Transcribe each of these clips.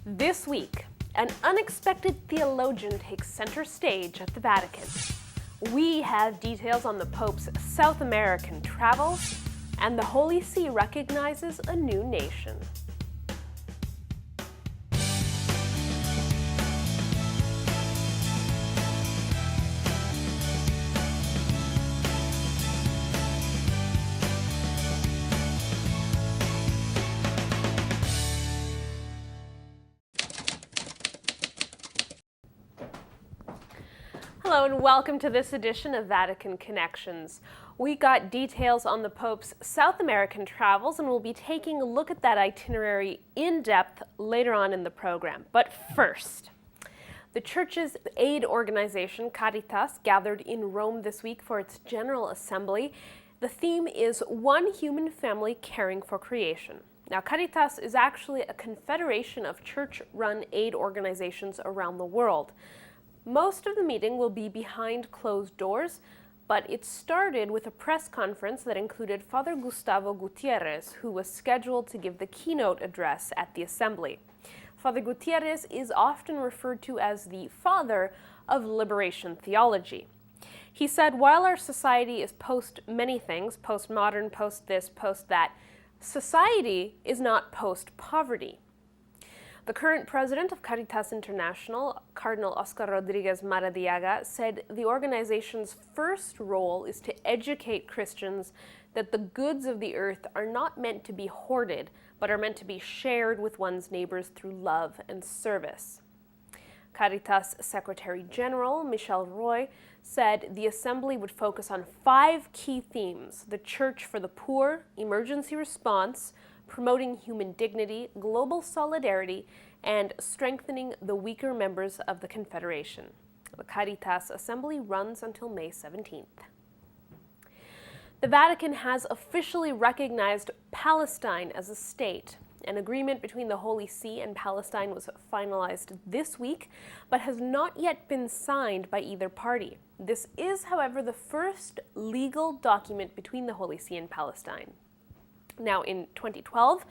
This week, an unexpected theologian takes center stage at the Vatican. We have details on the Pope's South American travels, and the Holy See recognizes a new nation. Hello and welcome to this edition of Vatican Connections. We got details on the Pope's South American travels and we'll be taking a look at that itinerary in depth later on in the program. But first, the Church's aid organization, Caritas, gathered in Rome this week for its General Assembly. The theme is One Human Family Caring for Creation. Now, Caritas is actually a confederation of church-run aid organizations around the world. Most of the meeting will be behind closed doors, but it started with a press conference that included Father Gustavo Gutierrez, who was scheduled to give the keynote address at the assembly. Father Gutierrez is often referred to as the father of liberation theology. He said, while our society is post many things, postmodern, post this, post that, society is not post poverty. The current president of Caritas International, Cardinal Oscar Rodriguez Maradiaga, said the organization's first role is to educate Christians that the goods of the earth are not meant to be hoarded, but are meant to be shared with one's neighbors through love and service. Caritas Secretary General Michel Roy said the assembly would focus on 5 key themes: the Church for the poor, emergency response, promoting human dignity, global solidarity, and strengthening the weaker members of the Confederation. The Caritas Assembly runs until May 17th. The Vatican has officially recognized Palestine as a state. An agreement between the Holy See and Palestine was finalized this week, but has not yet been signed by either party. This is, however, the first legal document between the Holy See and Palestine. Now, in 2012,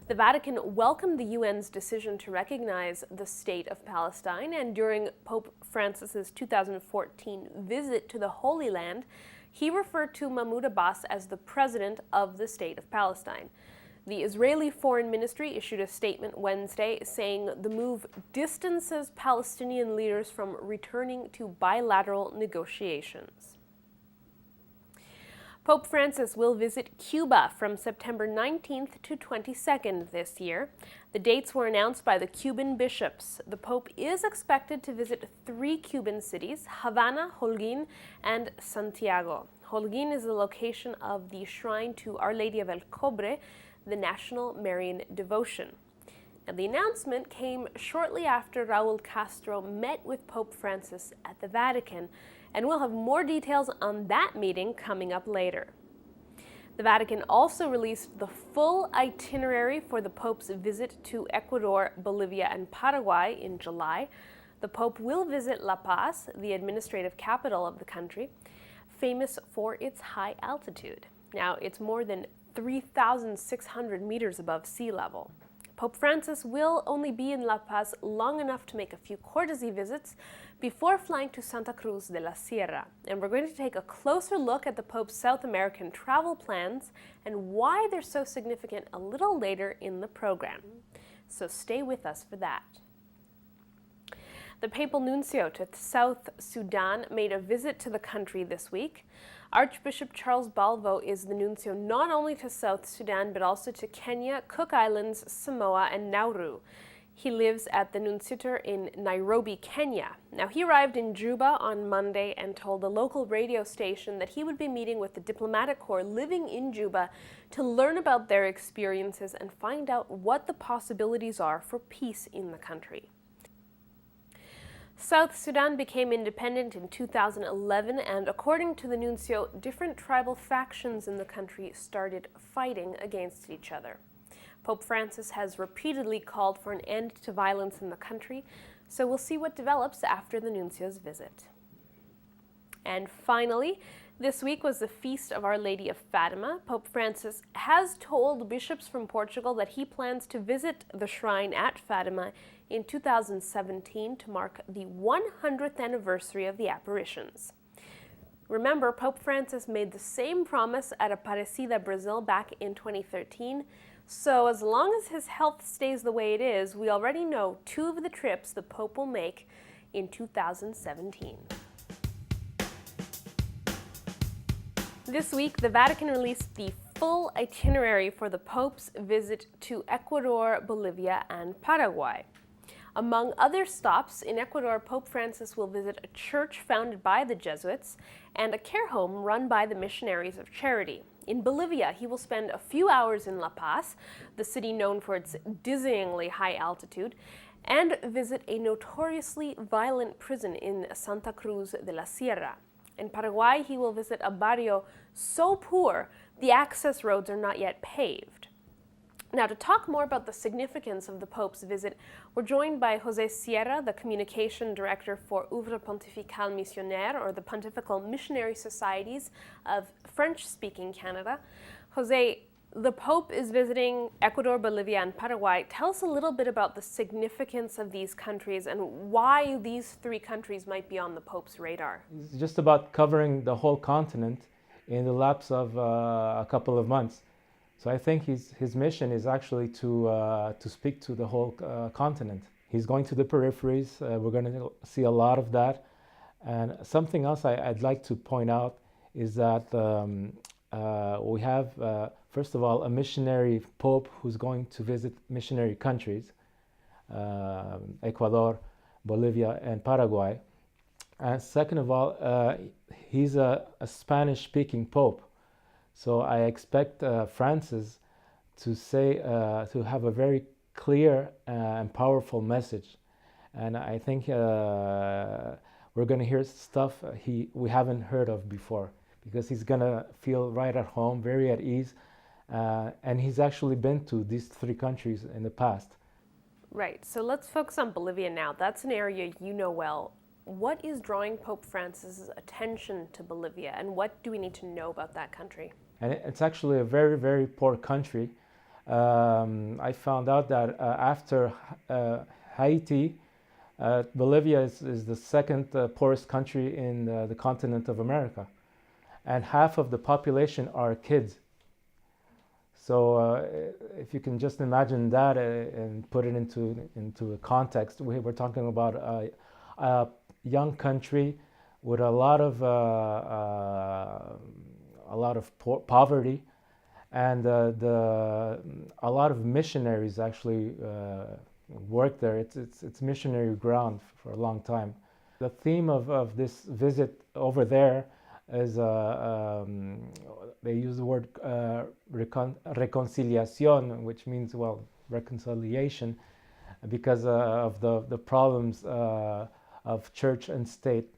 the Vatican welcomed the UN's decision to recognize the state of Palestine, and during Pope Francis's 2014 visit to the Holy Land, he referred to Mahmoud Abbas as the president of the state of Palestine. The Israeli Foreign Ministry issued a statement Wednesday saying the move distances Palestinian leaders from returning to bilateral negotiations. Pope Francis will visit Cuba from September 19th to 22nd this year. The dates were announced by the Cuban bishops. The Pope is expected to visit 3 Cuban cities: Havana, Holguin, and Santiago. Holguin is the location of the shrine to Our Lady of El Cobre, the national Marian devotion. And the announcement came shortly after Raul Castro met with Pope Francis at the Vatican, and we'll have more details on that meeting coming up later. The Vatican also released the full itinerary for the Pope's visit to Ecuador, Bolivia, and Paraguay in July. The Pope will visit La Paz, the administrative capital of the country, famous for its high altitude. Now, it's more than 3,600 meters above sea level. Pope Francis will only be in La Paz long enough to make a few courtesy visits before flying to Santa Cruz de la Sierra. And we're going to take a closer look at the Pope's South American travel plans and why they're so significant a little later in the program. So stay with us for that. The Papal Nuncio to South Sudan made a visit to the country this week. Archbishop Charles Balvo is the nuncio not only to South Sudan, but also to Kenya, Cook Islands, Samoa, and Nauru. He lives at the nunciature in Nairobi, Kenya. Now, he arrived in Juba on Monday and told a local radio station that he would be meeting with the diplomatic corps living in Juba to learn about their experiences and find out what the possibilities are for peace in the country. South Sudan became independent in 2011, and according to the nuncio, different tribal factions in the country started fighting against each other. Pope Francis has repeatedly called for an end to violence in the country, so we'll see what develops after the nuncio's visit. And finally, This week was the Feast of Our Lady of Fatima. Pope Francis has told bishops from Portugal that he plans to visit the shrine at Fatima in 2017 to mark the 100th anniversary of the apparitions. Remember, Pope Francis made the same promise at Aparecida, Brazil back in 2013. So as long as his health stays the way it is, we already know 2 of the trips the Pope will make in 2017. This week, the Vatican released the full itinerary for the Pope's visit to Ecuador, Bolivia, and Paraguay. Among other stops, in Ecuador, Pope Francis will visit a church founded by the Jesuits and a care home run by the Missionaries of Charity. In Bolivia, he will spend a few hours in La Paz, the city known for its dizzyingly high altitude, and visit a notoriously violent prison in Santa Cruz de la Sierra. In Paraguay, he will visit a barrio so poor the access roads are not yet paved. Now, to talk more about the significance of the Pope's visit, we're joined by José Sierra, the communication director for Oevres Pontificales Missionaires, or the Pontifical Missionary Societies of French-speaking Canada. José, the Pope is visiting Ecuador, Bolivia, and Paraguay. Tell us a little bit about the significance of these countries and why these 3 countries might be on the Pope's radar. It's just about covering the whole continent in the lapse of a couple of months. So I think his mission is actually to speak to the whole continent. He's going to the peripheries. We're going to see a lot of that. And something else I'd like to point out is that we have, first of all, a missionary pope who's going to visit missionary countries, Ecuador, Bolivia, and Paraguay. And second of all, he's a Spanish-speaking pope. So I expect Francis to say, to have a very clear and powerful message. And I think we're going to hear stuff we haven't heard of before, because he's going to feel right at home, very at ease. And he's actually been to these 3 countries in the past. Right, so let's focus on Bolivia now. That's an area you know well. What is drawing Pope Francis's attention to Bolivia, and what do we need to know about that country? And it's actually a very, very poor country. I found out that after Haiti, Bolivia is the second poorest country in the continent of America. And half of the population are kids. So if you can just imagine that and put it into a context, we're talking about a young country with a lot of poverty, and a lot of missionaries actually work there. It's missionary ground for a long time. The theme of this visit over there is they use the word reconciliación, which means, well, reconciliation, because of the problems of church and state.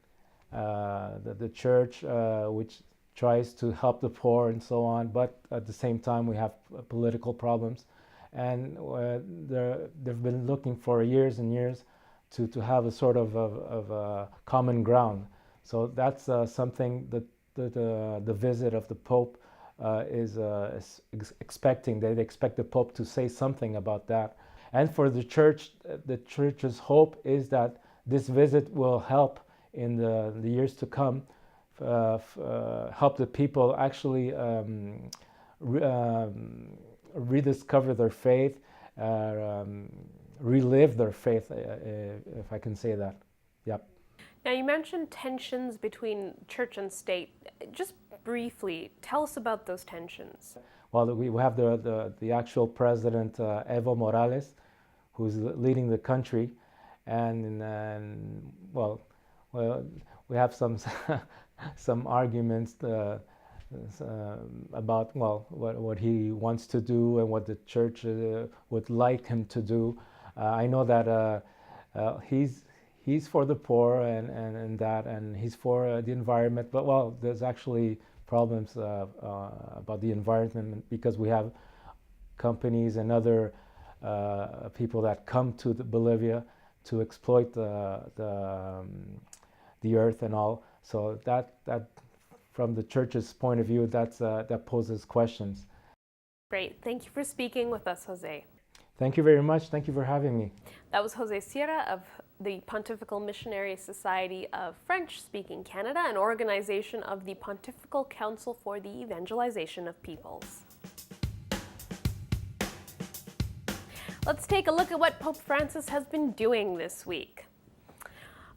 The church, which tries to help the poor and so on, but at the same time we have political problems, and they've been looking for years and years to have a sort of common ground. So that's something that the visit of the Pope is expecting. They expect the Pope to say something about that. And for the church's hope is that this visit will help in the years to come, help the people actually rediscover their faith, relive their faith, if I can say that. Yep. Now, you mentioned tensions between church and state. Just briefly, tell us about those tensions. Well, we have the actual president, Evo Morales, who's leading the country, and well, we have some some arguments about, well, what he wants to do and what the church would like him to do. I know that he's for the poor and that, and he's for the environment, but, well, there's actually problems about the environment, because we have companies and other people that come to Bolivia to exploit the earth and all. So that from the church's point of view, that poses questions. Great. Thank you for speaking with us, Jose. Thank you very much. Thank you for having me. That was Jose Sierra of the Pontifical Missionary Society of French-speaking Canada, an organization of the Pontifical Council for the Evangelization of Peoples. Let's take a look at what Pope Francis has been doing this week.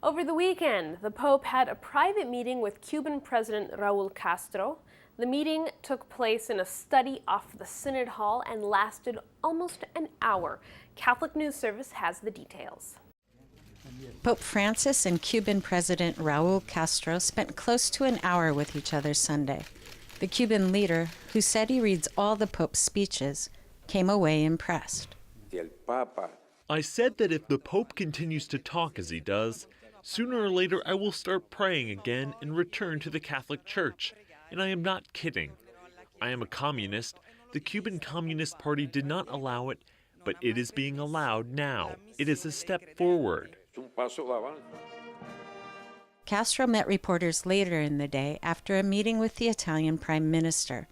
Over the weekend, the Pope had a private meeting with Cuban President Raul Castro. The meeting took place in a study off the Synod Hall and lasted almost an hour. Catholic News Service has the details. Pope Francis and Cuban President Raul Castro spent close to an hour with each other Sunday. The Cuban leader, who said he reads all the Pope's speeches, came away impressed. I said that if the Pope continues to talk as he does, sooner or later I will start praying again and return to the Catholic Church. And I am not kidding. I am a communist. The Cuban Communist Party did not allow it, but it is being allowed now. It is a step forward. Castro met reporters later in the day after a meeting with the Italian Prime Minister.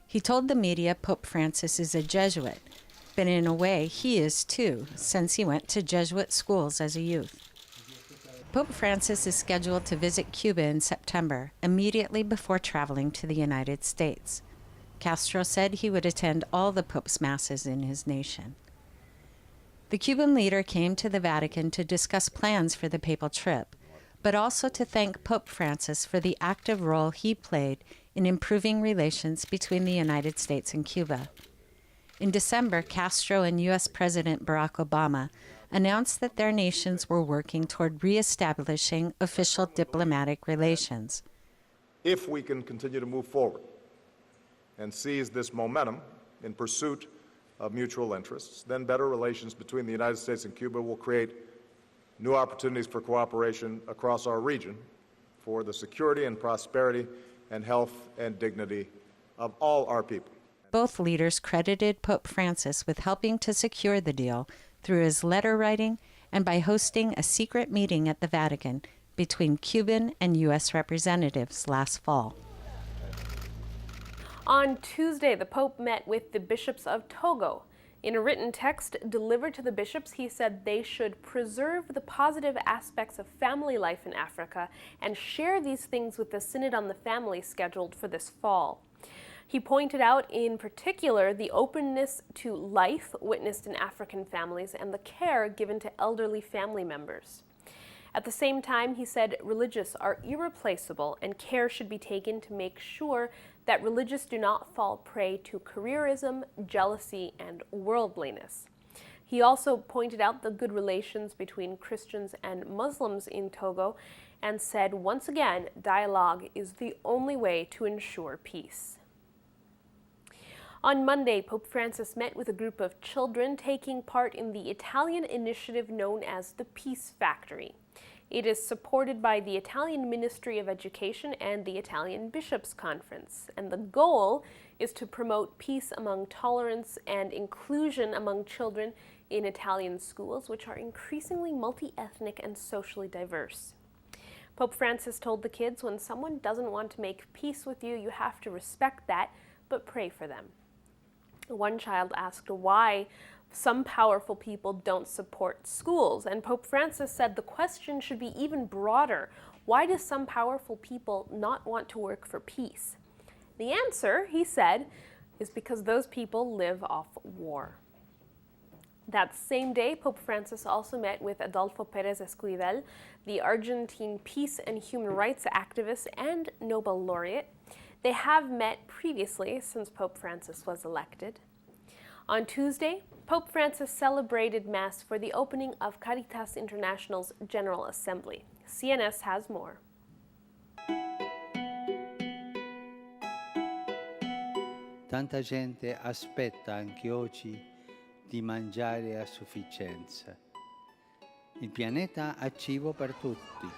He told the media Pope Francis is a Jesuit, but in a way he is too, since he went to Jesuit schools as a youth. Pope Francis is scheduled to visit Cuba in September, immediately before traveling to the United States. Castro said he would attend all the Pope's masses in his nation. The Cuban leader came to the Vatican to discuss plans for the papal trip, but also to thank Pope Francis for the active role he played in improving relations between the United States and Cuba. In December, Castro and U.S. President Barack Obama announced that their nations were working toward reestablishing official diplomatic relations. If we can continue to move forward and seize this momentum in pursuit of mutual interests, then better relations between the United States and Cuba will create new opportunities for cooperation across our region for the security and prosperity and health and dignity of all our people. Both leaders credited Pope Francis with helping to secure the deal through his letter writing and by hosting a secret meeting at the Vatican between Cuban and U.S. representatives last fall. On Tuesday, the Pope met with the bishops of Togo. In a written text delivered to the bishops, he said they should preserve the positive aspects of family life in Africa and share these things with the Synod on the Family scheduled for this fall. He pointed out in particular the openness to life witnessed in African families and the care given to elderly family members. At the same time, he said religious are irreplaceable and care should be taken to make sure that religious do not fall prey to careerism, jealousy, and worldliness. He also pointed out the good relations between Christians and Muslims in Togo and said, once again, dialogue is the only way to ensure peace. On Monday, Pope Francis met with a group of children taking part in the Italian initiative known as the Peace Factory. It is supported by the Italian Ministry of Education and the Italian Bishops' Conference, and the goal is to promote peace among tolerance and inclusion among children in Italian schools, which are increasingly multi-ethnic and socially diverse. Pope Francis told the kids, when someone doesn't want to make peace with you, you have to respect that, but pray for them. One child asked why some powerful people don't support schools, and Pope Francis said the question should be even broader. Why do some powerful people not want to work for peace? The answer, he said, is because those people live off war. That same day, Pope Francis also met with Adolfo Pérez Esquivel, the Argentine peace and human rights activist and Nobel laureate. They have met previously since Pope Francis was elected. On Tuesday, Pope Francis celebrated Mass for the opening of Caritas International's General Assembly. CNS has more. Tanta gente aspetta anche oggi di mangiare a sufficienza. Il pianeta ha cibo per tutti,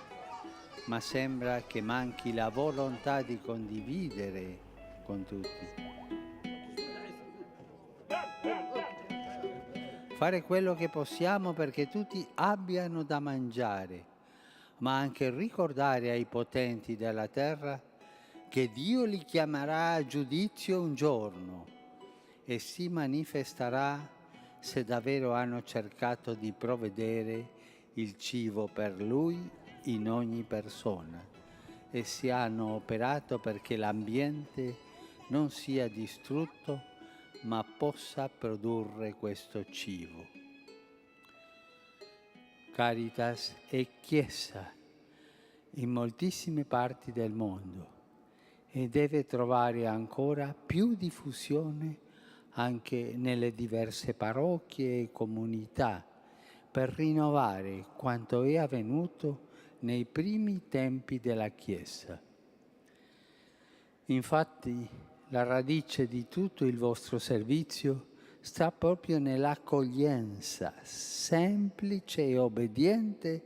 ma sembra che manchi la volontà di condividere con tutti. Fare quello che possiamo perché tutti abbiano da mangiare, ma anche ricordare ai potenti della terra che Dio li chiamerà a giudizio un giorno e si manifesterà se davvero hanno cercato di provvedere il cibo per Lui in ogni persona e se hanno operato perché l'ambiente non sia distrutto ma possa produrre questo cibo. Caritas è Chiesa in moltissime parti del mondo e deve trovare ancora più diffusione anche nelle diverse parrocchie e comunità per rinnovare quanto è avvenuto nei primi tempi della Chiesa. Infatti, la radice di tutto il vostro servizio sta proprio nell'accoglienza semplice e obbediente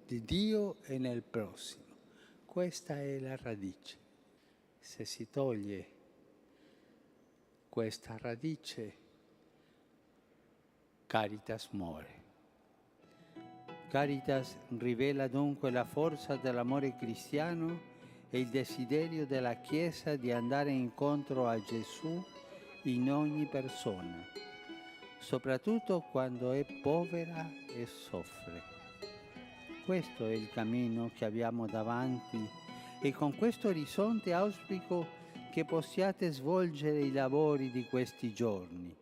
di Dio e nel prossimo. Questa è la radice. Se si toglie questa radice, Caritas muore. Caritas rivela dunque la forza dell'amore cristiano e il desiderio della Chiesa di andare incontro a Gesù in ogni persona, soprattutto quando è povera e soffre. Questo è il cammino che abbiamo davanti e con questo orizzonte auspico che possiate svolgere i lavori di questi giorni.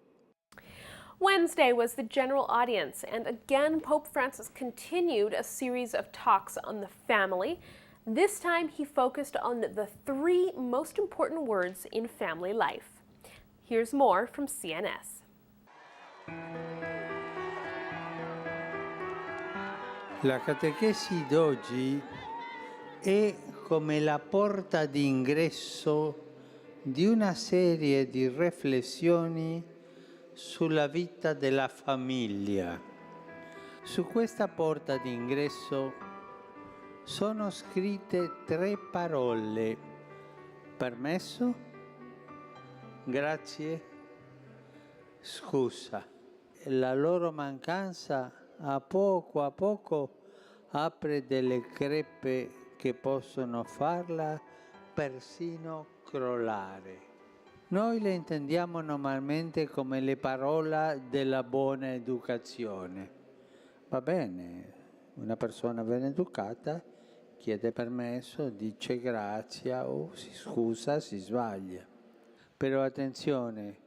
Wednesday was the general audience, and again Pope Francis continued a series of talks on the family. This time he focused on the 3 most important words in family life. Here's more from CNS. La catechesi d'oggi è come la porta d'ingresso di una serie di riflessioni sulla vita della famiglia. Su questa porta d'ingresso sono scritte 3 parole: permesso, grazie, scusa. La loro mancanza a poco apre delle crepe che possono farla persino crollare. Noi le intendiamo normalmente come le parole della buona educazione. Va bene, una persona ben educata chiede permesso, dice grazie o si scusa, si sbaglia. Però attenzione,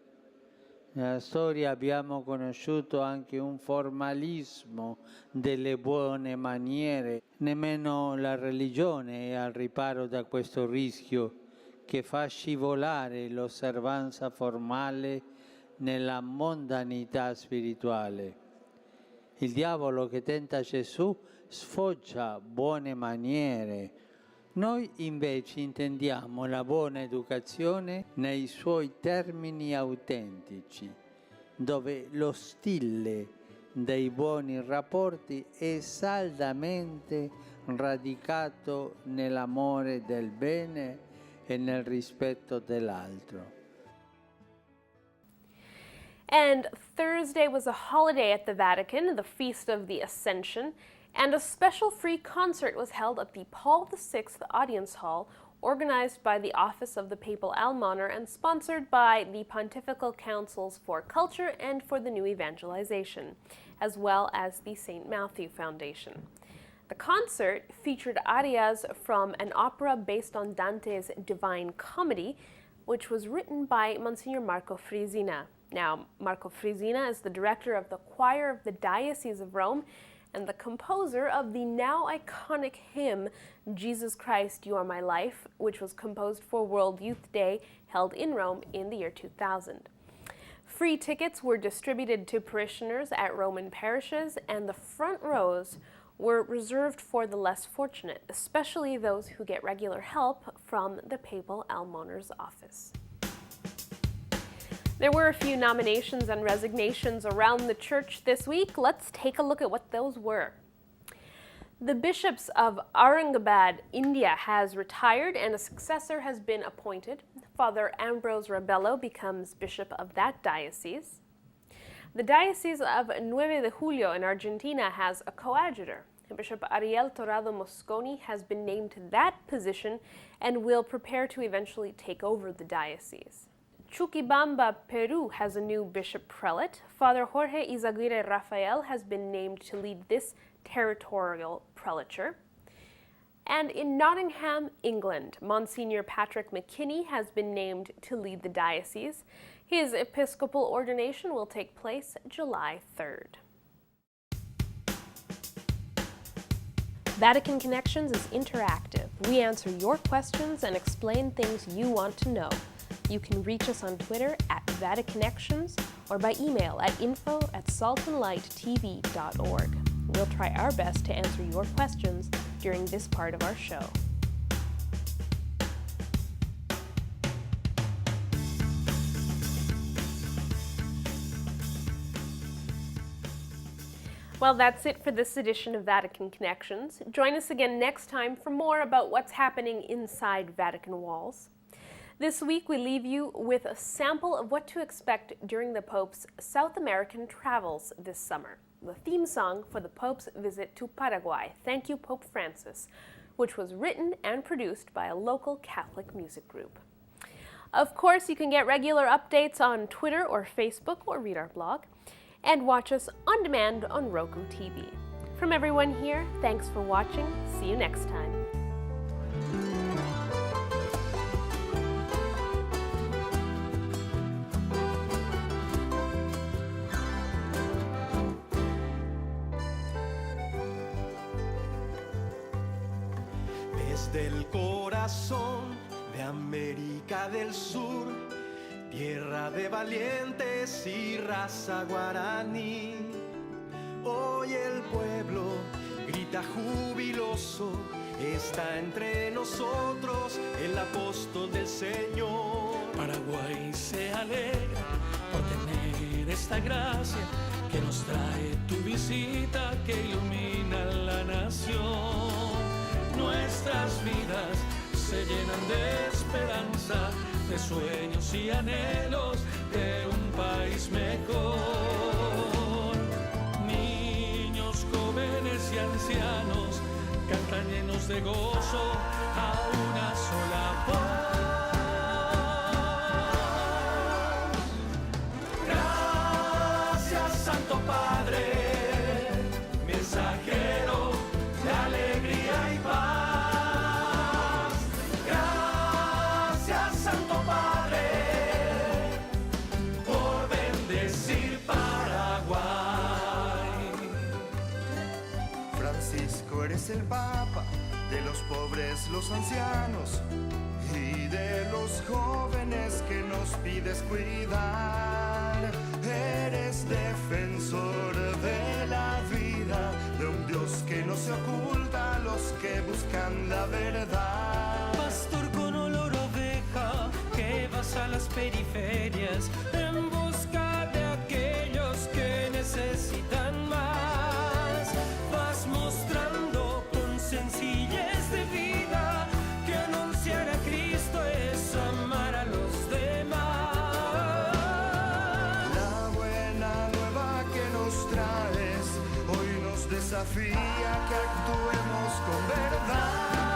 nella storia abbiamo conosciuto anche un formalismo delle buone maniere. Nemmeno la religione è al riparo da questo rischio che fa scivolare l'osservanza formale nella mondanità spirituale. Il diavolo che tenta Gesù sfoggia buone maniere. Noi invece intendiamo la buona educazione nei suoi termini autentici, dove lo stile dei buoni rapporti è saldamente radicato nell'amore del bene e nel rispetto dell'altro. And Thursday was a holiday at the Vatican, the Feast of the Ascension, and a special free concert was held at the Paul VI Audience Hall, organized by the Office of the Papal Almoner and sponsored by the Pontifical Councils for Culture and for the New Evangelization, as well as the St. Matthew Foundation. The concert featured arias from an opera based on Dante's Divine Comedy, which was written by Monsignor Marco Frisina. Now, Marco Frisina is the director of the choir of the Diocese of Rome and the composer of the now iconic hymn, Jesus Christ, You Are My Life, which was composed for World Youth Day held in Rome in the year 2000. Free tickets were distributed to parishioners at Roman parishes, and the front rows were reserved for the less fortunate, especially those who get regular help from the Papal Almoner's office. There were a few nominations and resignations around the church this week. Let's take a look at what those were. The bishops of Aurangabad, India, has retired and a successor has been appointed. Father Ambrose Rabello becomes bishop of that diocese. The Diocese of 9 de Julio in Argentina has a coadjutor. Bishop Ariel Torrado Mosconi has been named to that position and will prepare to eventually take over the diocese. Chuquibamba, Peru has a new bishop prelate. Father Jorge Izaguirre Rafael has been named to lead this territorial prelature. And in Nottingham, England, Monsignor Patrick McKinney has been named to lead the diocese. His episcopal ordination will take place July 3rd. Vatican Connections is interactive. We answer your questions and explain things you want to know. You can reach us on Twitter at VatiConnections or by email at info@saltandlighttv.org. We'll try our best to answer your questions during this part of our show. Well, that's it for this edition of Vatican Connections. Join us again next time for more about what's happening inside Vatican walls. This week, we leave you with a sample of what to expect during the Pope's South American travels this summer. The theme song for the Pope's visit to Paraguay, Thank You, Pope Francis, which was written and produced by a local Catholic music group. Of course, you can get regular updates on Twitter or Facebook or read our blog, and watch us on demand on Roku TV. From everyone here, thanks for watching. See you next time. Desde el corazón de América del Sur, tierra de valientes y raza guaraní, hoy el pueblo grita jubiloso, está entre nosotros el apóstol del Señor. Paraguay se alegra por tener esta gracia que nos trae tu visita, que ilumina la nación. Nuestras vidas se llenan de esperanza, de sueños y anhelos de un país mejor. Niños, jóvenes y ancianos cantan llenos de gozo a una sola voz. Gracias, Santo Padre, mensajero de alegría y paz. Eres el Papa de los pobres, los ancianos y de los jóvenes que nos pides cuidar. Eres defensor de la vida, de un Dios que no se oculta a los que buscan la verdad. Pastor con olor a oveja, que vas a las periferias en busca de aquellos que necesitan más. Vas mostrando con sencillez de vida que anunciar a Cristo es amar a los demás. La buena nueva que nos traes hoy nos desafía que actuemos con verdad.